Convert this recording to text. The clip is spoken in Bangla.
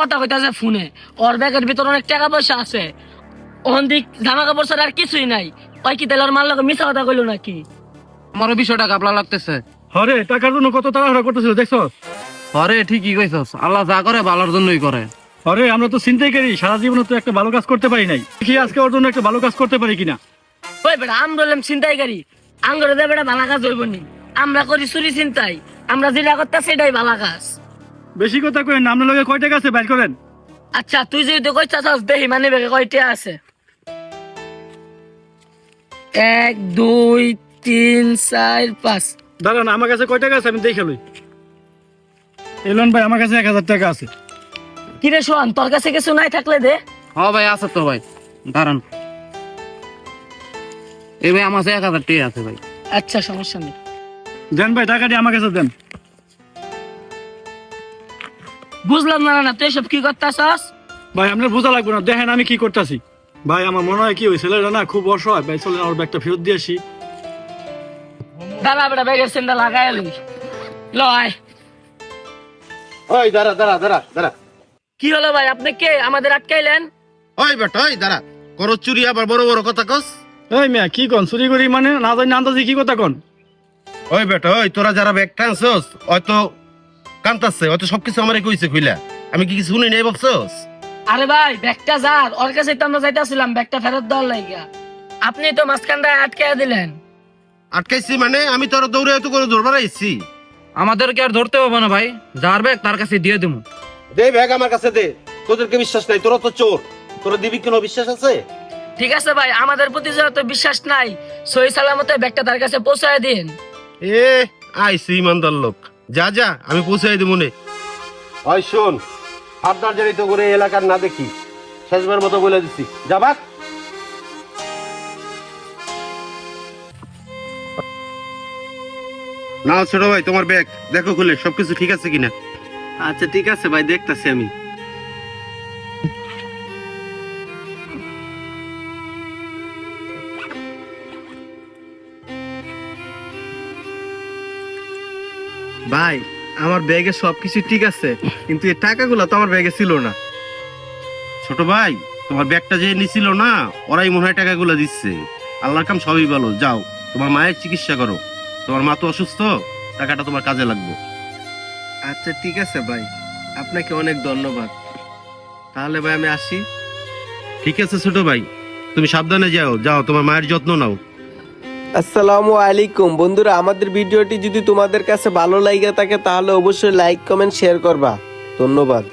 কথা কইতাছে ফোনে, ওর ব্যাগের ভিতর অনেক টাকা পয়সা আছে, ওখান দিক জামা কাপড় ছাড়া আর কিছুই নাই। ওই কি তাহলে ওর মার লোক মিশা কথা কইলো নাকি? আমারও বিষয়টা গাবলা লাগতেছে। হরে টাকার জন্য কত তাড়াহুড়া করতেছিল দেখছো? আরে ঠিকই কইছস, আল্লাহ যা করে ভালোর জন্যই করে। আরে আমরা তো চিন্তাই করি সারা জীবনে তো একটা ভালো কাজ করতে পারি নাই, দেখি আজকে ওর জন্য একটা ভালো কাজ করতে পারি কিনা। ওই বেটা আমরা হলাম ছিনতাইকারী, আঙ্গরে দে বেটা ভালো কাজ হইব নি। আমরা করি চুরি ছিনতাই, আমরা যেটা করতে সেটাই ভালো কাজ। বেশি কথা কইেন না, আপনার লগে কয় টাকা আছে বাইর করেন। আচ্ছা তুই যেহেতু কইতাছস দেখি মানে বেগে কয়টা আছে। 1 2 3 4 5। দাঁড়ান, আমার কাছে কয় টাকা আছে আমি দেখে লই। এলন ভাই আমার কাছে 1000 টাকা আছে। কিরে সোহান, তোর কাছে কিছু নাই থাকলে দে। হ্যাঁ ভাই আছে তো ভাই, দাঁড়ান। এই ভাই আমার 1000 টাকা আছে ভাই। আচ্ছা সমস্যা নেই। দেন ভাই টাকাটি আমার কাছে দেন। বুঝলাম না না তুই এসব কি করতাছস? ভাই আপনার বোঝা লাগবে না, দেখেন আমি কি করতেছি। ভাই আমার মনে হয় কি ওই ছেলেটা না খুব অসহায়, ভাই চলেন ওর ব্যাগটা ফেরত দিয়ে আসি। দাঁড়া বেটা ব্যাগের সেন্ডা লাগাই লই। ল আয়। ওই দাঁড়া দাঁড়া দাঁড়া দাঁড়া। কি হলো ভাই, আপনি কে আমাদের আটকাইলেন? ওই বেটা ওই দাঁড়া, করো চুরি আবার বড় বড় কথা কস। এই মিয়া কি কন চুরি করি মানে, না জানি আন্দাজি কি কথা কন। ওই বেটা ওই তোরা যারা ব্যাগ টানছস হয়তো কান্তাছে, হয়তো সবকিছু আমারে কইছে কইলা, আমি কি কিছু শুনি নাই ভাবছস? আরে ভাই ব্যাগটা যার, ওর কাছে তো আমরা যাইতাছিলাম ব্যাগটা ফেরত দেওয়ার লাইগা, আপনি তো মাঝখানটায় আটকায় দিলেন। আটকাইছি মানে আমি তোর দৌড়ে হয়তো করে ধরবার আইছি। আমাদেরকে আর ধরতে হবে না ভাই, যার ব্যাগ তার কাছে দিয়ে দেবো। দে ব্যাগ আমার কাছে দে, তোদেরকে বিশ্বাস নাই, তোরা তো চোর, তোরা দিবি কোনো বিশ্বাস আছে? ঠিক আছে ভাই, আমাদের প্রতি যেহেতু বিশ্বাস নাই, সহি সালামতে ব্যাগটা তার কাছে পৌঁছায় দিন। এ আইছি ইমানদার লোক, যা যা আমি পৌঁছাই দেবো নে। ওই শোন, আপনার জানি তো করে এলাকার না দেখি, শেষবার মতো বলে দিচ্ছি, যা ভাগ। নাও ছোট ভাই তোমার ব্যাগ দেখো খুলে সবকিছু ঠিক আছে কিনা। আচ্ছা ঠিক আছে ভাই, দেখতাছি আমি। ভাই আমার ব্যাগে সবকিছু ঠিক আছে, কিন্তু এই টাকাগুলো তো আমার ব্যাগে ছিল না। ছোট ভাই তোমার ব্যাগটা যে নিছিল না, ওরাই মনে হয় টাকাগুলো দিচ্ছে। আল্লাহর কাম সবই ভালো, যাও তোমার মায়ের চিকিৎসা করো, তোমার মা তো অসুস্থ, টাকাটা তোমার কাজে লাগবে। আচ্ছা ঠিক আছে ভাই, আপনাকে অনেক ধন্যবাদ। তাহলে ভাই আমি আসি। ঠিক আছে ছোট ভাই, তুমি সাবধানে যাও, যাও তোমার মায়ের যত্ন নাও। আসসালামু আলাইকুম বন্ধুরা, আমাদের ভিডিওটি যদি তোমাদের কাছে ভালো লাগে থাকে তাহলে অবশ্যই লাইক কমেন্ট শেয়ার করবা। ধন্যবাদ।